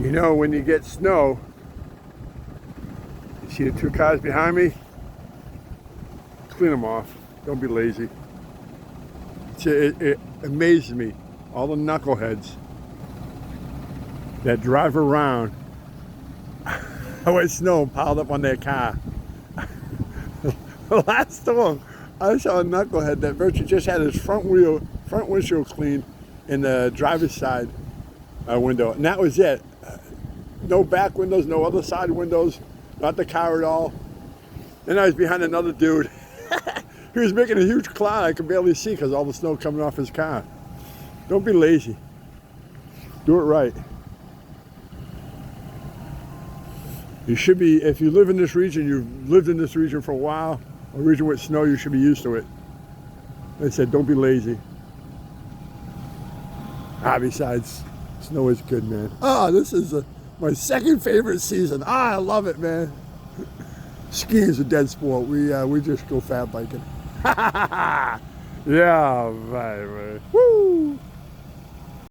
You know, when you get snow, you see the two cars behind me? Clean them off. Don't be lazy. It amazes me, all the knuckleheads that drive around with snow piled up on their car. The last storm, I saw a knucklehead that virtually just had his front windshield cleaned in the driver's side window, and that was it. No back windows, no other side windows, not the car at all. Then I was behind another dude. He was making a huge cloud I could barely see because all the snow coming off his car. Don't be lazy. Do it right. You should be, if you live in this region, you've lived in this region for a while, a region with snow, you should be used to it. Like I said, don't be lazy. Besides, snow is good, man. This is my second favorite season. I love it, man. Skiing is a dead sport. We just go fat biking. Yeah, baby. Woo!